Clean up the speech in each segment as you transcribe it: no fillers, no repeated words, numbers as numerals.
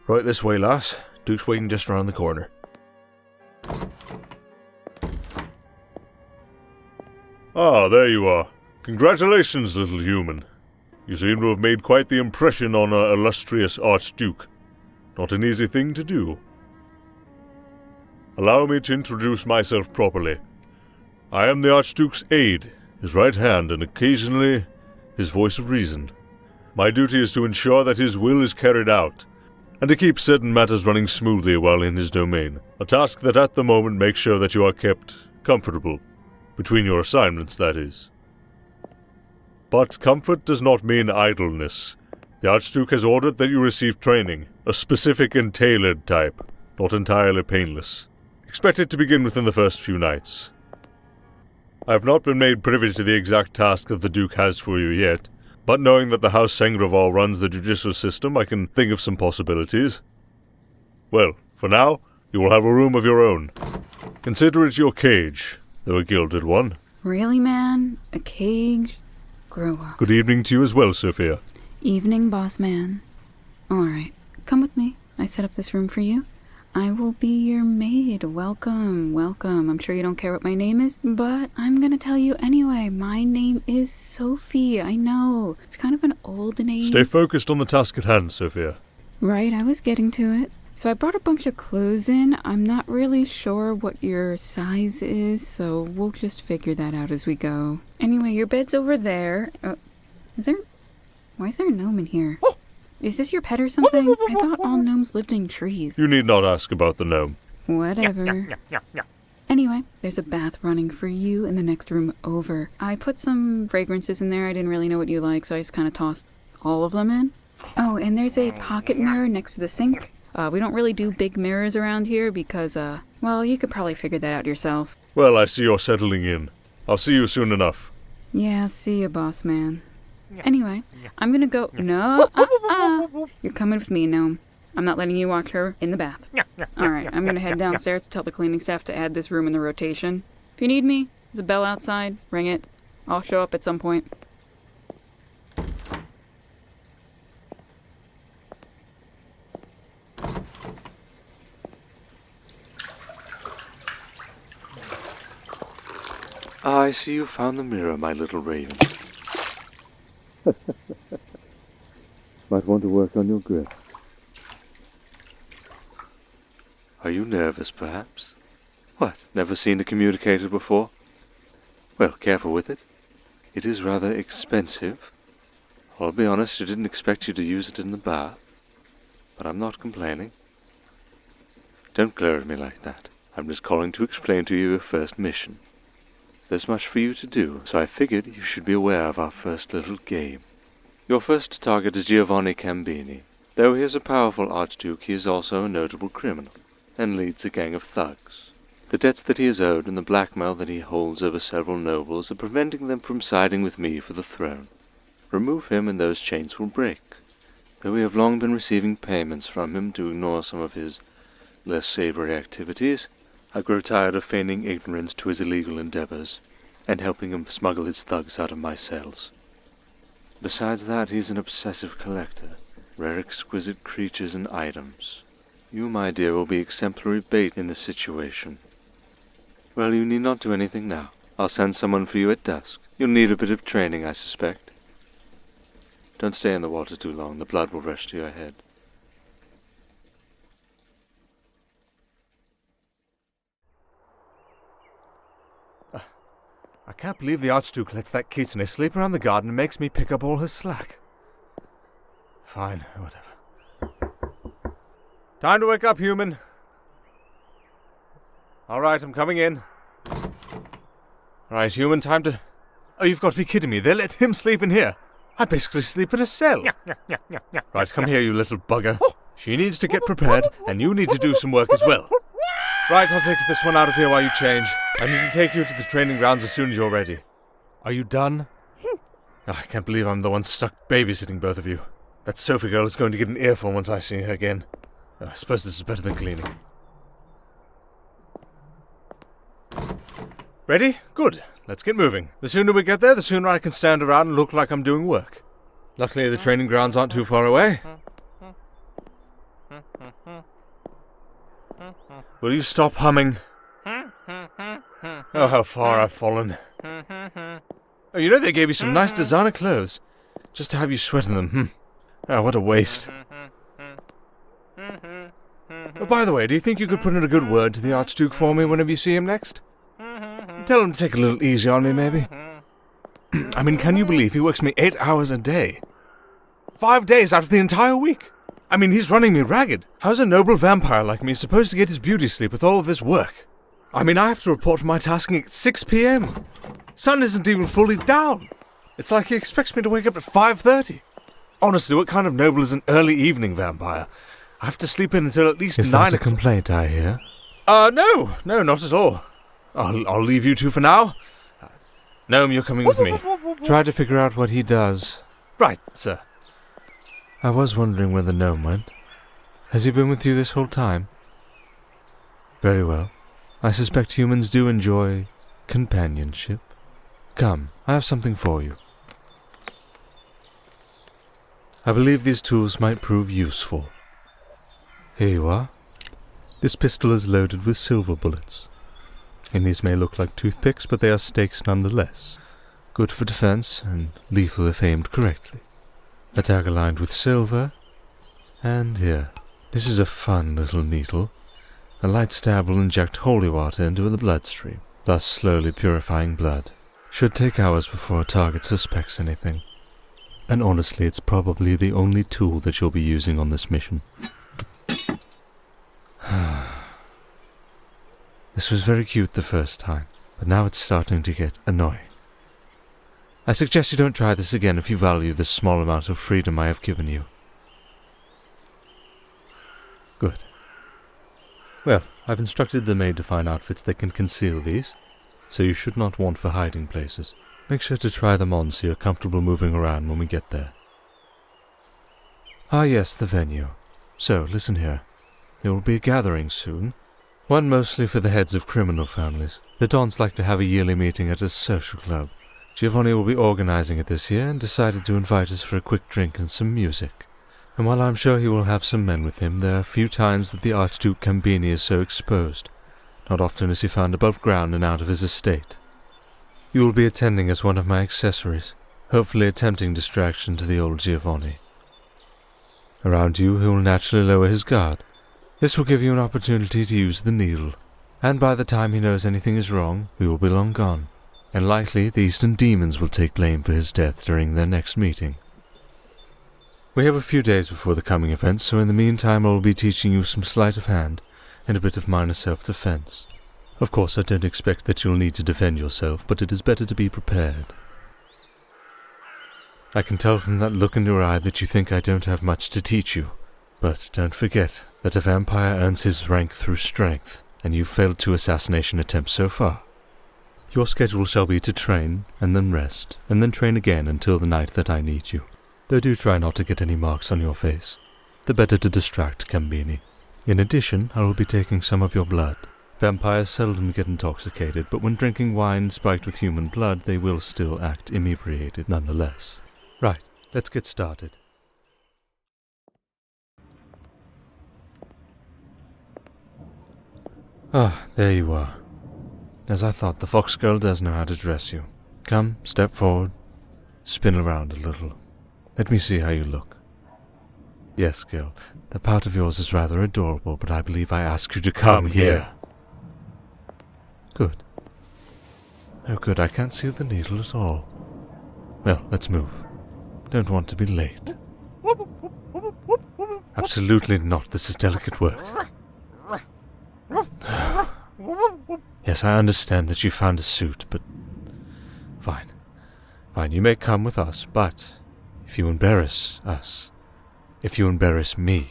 Right this way, lass. Duke's waiting just around the corner. Ah, there you are. Congratulations, little human. You seem to have made quite the impression on our illustrious Archduke. Not an easy thing to do. Allow me to introduce myself properly. I am the Archduke's aide, his right hand, and occasionally his voice of reason. My duty is to ensure that his will is carried out, and to keep certain matters running smoothly while in his domain. A task that at the moment makes sure that you are kept comfortable. Between your assignments, that is. But comfort does not mean idleness. The Archduke has ordered that you receive training, a specific and tailored type, not entirely painless. Expect it to begin within the first few nights. I have not been made privy to the exact task that the Duke has for you yet, but knowing that the House Sangroval runs the judicial system, I can think of some possibilities. Well, for now, you will have a room of your own. Consider it your cage, though a gilded one. Really, man? A cage? Grow up. Good evening to you as well, Sophia. Evening, boss man. Alright, come with me. I set up this room for you. I will be your maid. Welcome, welcome. I'm sure you don't care what my name is, but I'm gonna tell you anyway. My name is Sophie. I know. It's kind of an old name. Stay focused on the task at hand, Sophia. Right, I was getting to it. So I brought a bunch of clothes in. I'm not really sure what your size is, so we'll just figure that out as we go. Anyway, your bed's over there. Why is there a gnome in here? Is this your pet or something? I thought all gnomes lived in trees. You need not ask about the gnome. Whatever. Anyway, there's a bath running for you in the next room over. I put some fragrances in there. I didn't really know what you like, so I just kind of tossed all of them in. Oh, and there's a pocket mirror next to the sink. We don't really do big mirrors around here because, well, you could probably figure that out yourself. Well, I see you're settling in. I'll see you soon enough. Yeah, see ya, boss man. Anyway, I'm gonna go... No, You're coming with me, Gnome. I'm not letting you watch her in the bath. Alright, I'm gonna head downstairs to tell the cleaning staff to add this room in the rotation. If you need me, there's a bell outside. Ring it. I'll show up at some point. I see you found the mirror, my little raven. Might want to work on your grip. Are you nervous, perhaps? What, never seen a communicator before? Well, careful with it. It is rather expensive. I'll be honest, I didn't expect you to use it in the bath. But I'm not complaining. Don't glare at me like that. I'm just calling to explain to you your first mission. There's much for you to do, so I figured you should be aware of our first little game. Your first target is Giovanni Cambini. Though he is a powerful Archduke, he is also a notable criminal, and leads a gang of thugs. The debts that he is owed and the blackmail that he holds over several nobles are preventing them from siding with me for the throne. Remove him and those chains will break. Though we have long been receiving payments from him to ignore some of his less savory activities, I grow tired of feigning ignorance to his illegal endeavors, and helping him smuggle his thugs out of my cells. Besides that, he's an obsessive collector, rare exquisite creatures and items. You, my dear, will be exemplary bait in this situation. Well, you need not do anything now. I'll send someone for you at dusk. You'll need a bit of training, I suspect. Don't stay in the water too long, the blood will rush to your head. I can't believe the Archduke lets that kitsune sleep around the garden and makes me pick up all his slack. Fine, whatever. Time to wake up, human. Alright, I'm coming in. Alright, human, time to... Oh, you've got to be kidding me. They let him sleep in here. I basically sleep in a cell. Right, come here, you little bugger. She needs to get prepared, and you need to do some work as well. Right, I'll take this one out of here while you change. I need to take you to the training grounds as soon as you're ready. Are you done? Oh, I can't believe I'm the one stuck babysitting both of you. That Sophie girl is going to get an earful once I see her again. I suppose this is better than cleaning. Ready? Good. Let's get moving. The sooner we get there, the sooner I can stand around and look like I'm doing work. Luckily, the training grounds aren't too far away. Will you stop humming? Oh, how far I've fallen. Oh, you know they gave you some nice designer clothes. Just to have you sweat in them. Oh, what a waste. Oh, by the way, do you think you could put in a good word to the Archduke for me whenever you see him next? Tell him to take a little easy on me, maybe. I mean, can you believe he works me 8 hours a day? 5 days out of the entire week. I mean, he's running me ragged. How's a noble vampire like me supposed to get his beauty sleep with all of this work? I mean, I have to report for my tasking at 6 p.m. Sun isn't even fully down. It's like he expects me to wake up at 5:30. Honestly, what kind of noble is an early evening vampire? I have to sleep in until at least 9 o'clock. Is that a complaint, I hear? No, not at all. I'll leave you two for now. Gnome, you're coming with me. Try to figure out what he does. Right, sir. I was wondering where the gnome went. Has he been with you this whole time? Very well. I suspect humans do enjoy companionship. Come, I have something for you. I believe these tools might prove useful. Here you are. This pistol is loaded with silver bullets. And these may look like toothpicks, but they are stakes nonetheless. Good for defense, and lethal if aimed correctly. A dagger lined with silver, and here. This is a fun little needle. A light stab will inject holy water into the bloodstream, thus slowly purifying blood. Should take hours before a target suspects anything. And honestly, it's probably the only tool that you'll be using on this mission. This was very cute the first time, but now it's starting to get annoying. I suggest you don't try this again if you value the small amount of freedom I have given you. Good. Well, I've instructed the maid to find outfits that can conceal these, so you should not want for hiding places. Make sure to try them on so you're comfortable moving around when we get there. Ah yes, the venue. So, listen here. There will be a gathering soon. One mostly for the heads of criminal families. The Dons like to have a yearly meeting at a social club. Giovanni will be organizing it this year and decided to invite us for a quick drink and some music. And while I'm sure he will have some men with him, there are few times that the Archduke Cambini is so exposed. Not often is he found above ground and out of his estate. You will be attending as one of my accessories, hopefully a tempting distraction to the old Giovanni. Around you, he will naturally lower his guard. This will give you an opportunity to use the needle, and by the time he knows anything is wrong, we will be long gone, and likely the Eastern demons will take blame for his death during their next meeting. We have a few days before the coming event, so in the meantime I will be teaching you some sleight of hand and a bit of minor self-defense. Of course, I don't expect that you'll need to defend yourself, but it is better to be prepared. I can tell from that look in your eye that you think I don't have much to teach you, but don't forget that a vampire earns his rank through strength, and you've failed 2 assassination attempts so far. Your schedule shall be to train, and then rest, and then train again until the night that I need you. Though do try not to get any marks on your face. The better to distract Cambini. In addition, I will be taking some of your blood. Vampires seldom get intoxicated, but when drinking wine spiked with human blood, they will still act inebriated nonetheless. Right, let's get started. Ah, there you are. As I thought, the fox girl does know how to dress you. Come, step forward. Spin around a little. Let me see how you look. Yes, girl, that part of yours is rather adorable, but I believe I asked you to come here. Good. Oh, good, I can't see the needle at all. Well, let's move. Don't want to be late. Absolutely not, this is delicate work. Yes, I understand that you found a suit, but... Fine. Fine, you may come with us, but... if you embarrass us... if you embarrass me...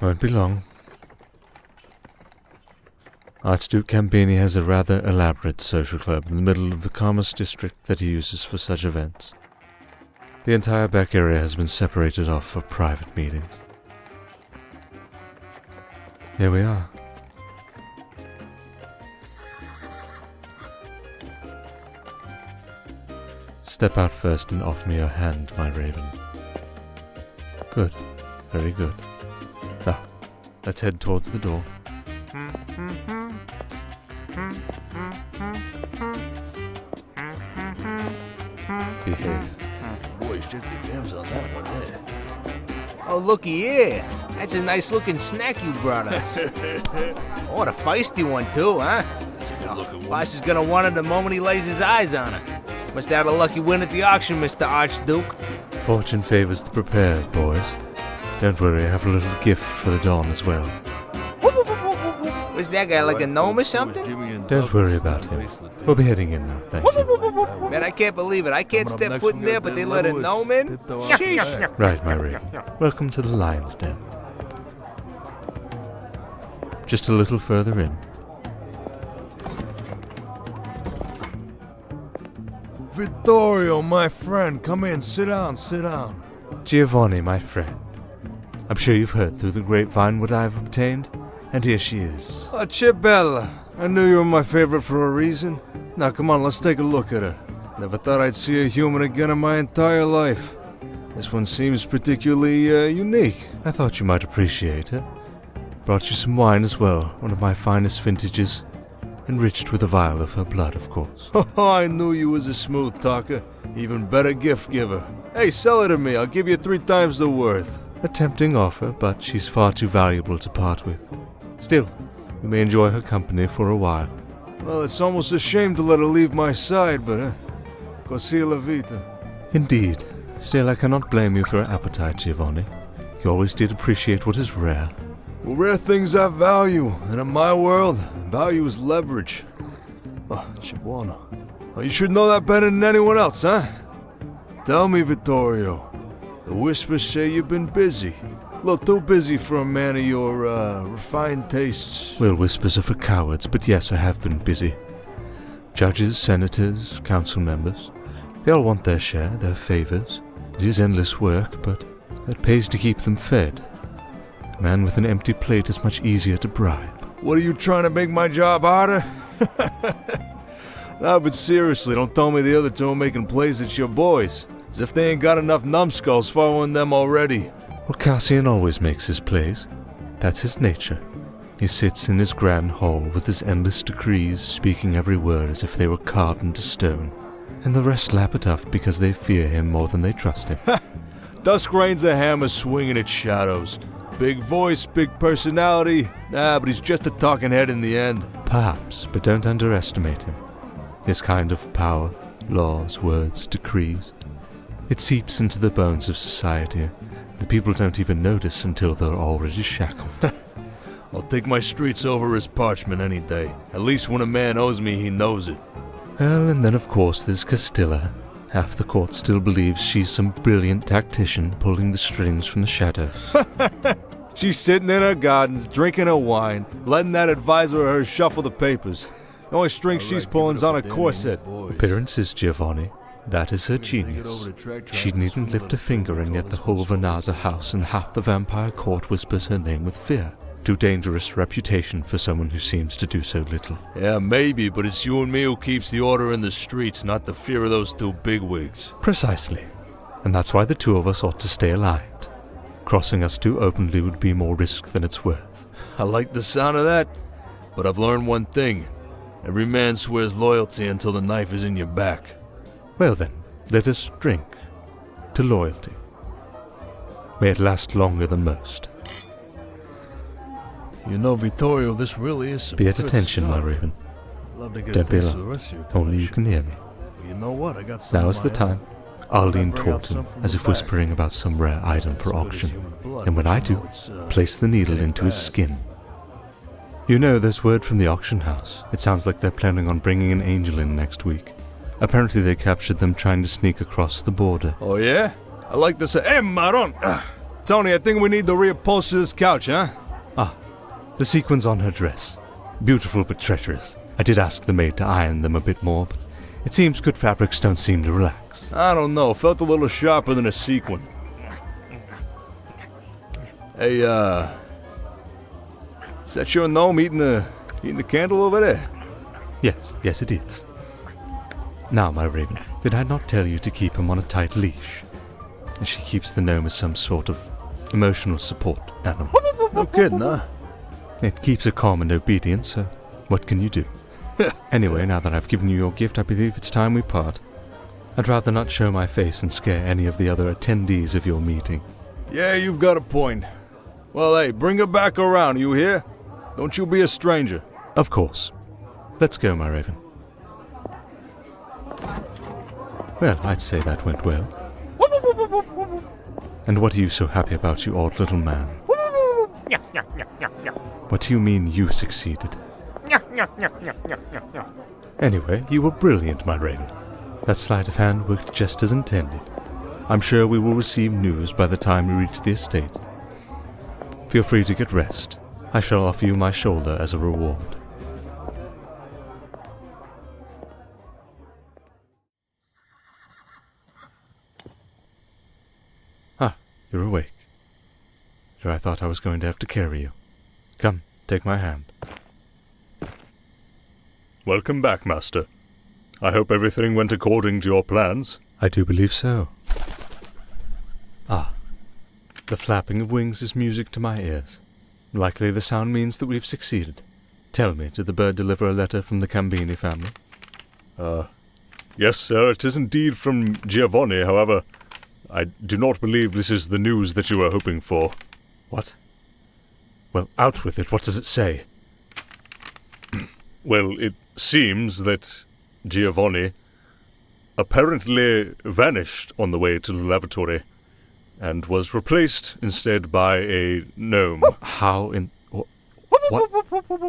Won't be long. Archduke Cambini has a rather elaborate social club in the middle of the calmest district that he uses for such events. The entire back area has been separated off for private meetings. Here we are. Step out first and offer me your hand, my raven. Good. Very good. Now, let's head towards the door. Behave. Boy, strict the games on that one there. Oh, looky here. That's a nice looking snack you brought us. Oh, what a feisty one, too, huh? That's a good looking one. Boss is gonna want it the moment he lays his eyes on her. Must have had a lucky win at the auction, Mr. Archduke. Fortune favors the prepared, boys. Don't worry, I have a little gift for the Dawn as well. Was that guy like a gnome or something? Don't worry about him. We'll be heading in now, thank you. Man, I can't believe it. I can't step foot in there, but they let a gnome in? Sheesh. Right, my raven. Welcome to the Lion's Den. Just a little further in. Vittorio, my friend, come in, sit down, sit down. Giovanni, my friend. I'm sure you've heard through the grapevine what I've obtained, and here she is. Oh, Cibella, I knew you were my favorite for a reason. Now, come on, let's take a look at her. Never thought I'd see a human again in my entire life. This one seems particularly, unique. I thought you might appreciate her. Brought you some wine as well, one of my finest vintages. Enriched with a vial of her blood, of course. Oh, I knew you was a smooth talker. Even better gift giver. Hey, sell it to me, I'll give you 3 times the worth. A tempting offer, but she's far too valuable to part with. Still, you may enjoy her company for a while. Well, it's almost a shame to let her leave my side, but, così la vita. Indeed. Still, I cannot blame you for her appetite, Giovanni. You always did appreciate what is rare. Well, rare things have value, and in my world, value is leverage. Oh, Cibuono. Oh, you should know that better than anyone else, huh? Tell me, Vittorio. The whispers say you've been busy. A little too busy for a man of your, refined tastes. Well, whispers are for cowards, but yes, I have been busy. Judges, senators, council members, they all want their share, their favors. It is endless work, but it pays to keep them fed. A man with an empty plate is much easier to bribe. What are you trying to make my job harder? No, but seriously, don't tell me the other two are making plays at your boys. As if they ain't got enough numbskulls following them already. Well, Cassian always makes his plays. That's his nature. He sits in his grand hall with his endless decrees, speaking every word as if they were carved into stone. And the rest lap it up because they fear him more than they trust him. Dusk reigns a hammer swinging its shadows. Big voice, big personality. But he's just a talking head in the end. Perhaps, but don't underestimate him. This kind of power, laws, words, decrees, it seeps into the bones of society. The people don't even notice until they're already shackled. I'll take my streets over his parchment any day. At least when a man owes me, he knows it. Well, and then of course there's Castilla. Half the court still believes she's some brilliant tactician pulling the strings from the shadows. She's sitting in her gardens, drinking her wine, letting that advisor of hers shuffle the papers. The only string she's pulling's on a corset. Appearances, Giovanni. That is her genius. She needn't lift a finger, and yet the whole Vernaza house and half the vampire court whispers her name with fear. Too dangerous reputation for someone who seems to do so little. Yeah, maybe, but it's you and me who keeps the order in the streets, not the fear of those two bigwigs. Precisely. And that's why the two of us ought to stay aligned. Crossing us too openly would be more risk than it's worth. I like the sound of that, but I've learned one thing. Every man swears loyalty until the knife is in your back. Well then, let us drink to loyalty. May it last longer than most. You know, Vittorio, this really is some Be at good attention, stuff. my raven. Love to get Don't a be taste of the alarmed. rest of your Only you collection. can hear me. You know what? I got some Now of is the my time. own. I'll lean Bring out toward some him, from as the if back. whispering about some rare item for As good as auction. human blood, And when I but you do, know it's, place the needle getting into his bad. skin. You know, there's word from the auction house. It sounds like they're planning on bringing an angel in next week. Apparently they captured them trying to sneak across the border. Oh, yeah? I like to say, hey, Maron! Tony, I think we need to reupholster this couch, huh? The sequins on her dress. Beautiful but treacherous. I did ask the maid to iron them a bit more, but it seems good fabrics don't seem to relax. I don't know, felt a little sharper than a sequin. Hey, is that your gnome eating the candle over there? Yes, it is. Now, my raven, did I not tell you to keep him on a tight leash? And she keeps the gnome as some sort of emotional support animal. No kidding, huh? It keeps her calm and obedient, so what can you do? Anyway, now that I've given you your gift, I believe it's time we part. I'd rather not show my face and scare any of the other attendees of your meeting. Yeah, you've got a point. Well, hey, bring her back around, you hear? Don't you be a stranger. Of course. Let's go, my raven. Well, I'd say that went well. And what are you so happy about, you odd little man? What do you mean you succeeded? Anyway, you were brilliant, my raven. That sleight of hand worked just as intended. I'm sure we will receive news by the time we reach the estate. Feel free to get rest. I shall offer you my shoulder as a reward. Ah, you're awake. Sure, I thought I was going to have to carry you. Come, take my hand. Welcome back, Master. I hope everything went according to your plans. I do believe so. Ah, the flapping of wings is music to my ears. Likely the sound means that we've succeeded. Tell me, did the bird deliver a letter from the Cambini family? Yes, sir, it is indeed from Giovanni. However, I do not believe this is the news that you were hoping for. What? Well, out with it. What does it say? Well, it seems that Giovanni apparently vanished on the way to the lavatory and was replaced instead by a gnome. How in... What?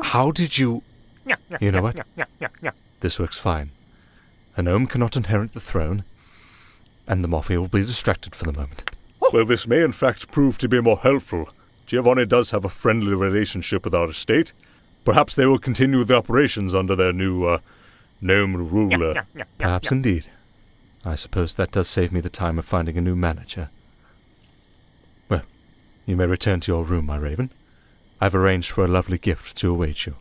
How did you... You know what? This works fine. A gnome cannot inherit the throne, and the Mafia will be distracted for the moment. Well, this may in fact prove to be more helpful. Giovanni does have a friendly relationship with our estate. Perhaps they will continue the operations under their new, gnome ruler. Perhaps indeed. I suppose that does save me the time of finding a new manager. Well, you may return to your room, my raven. I've arranged for a lovely gift to await you.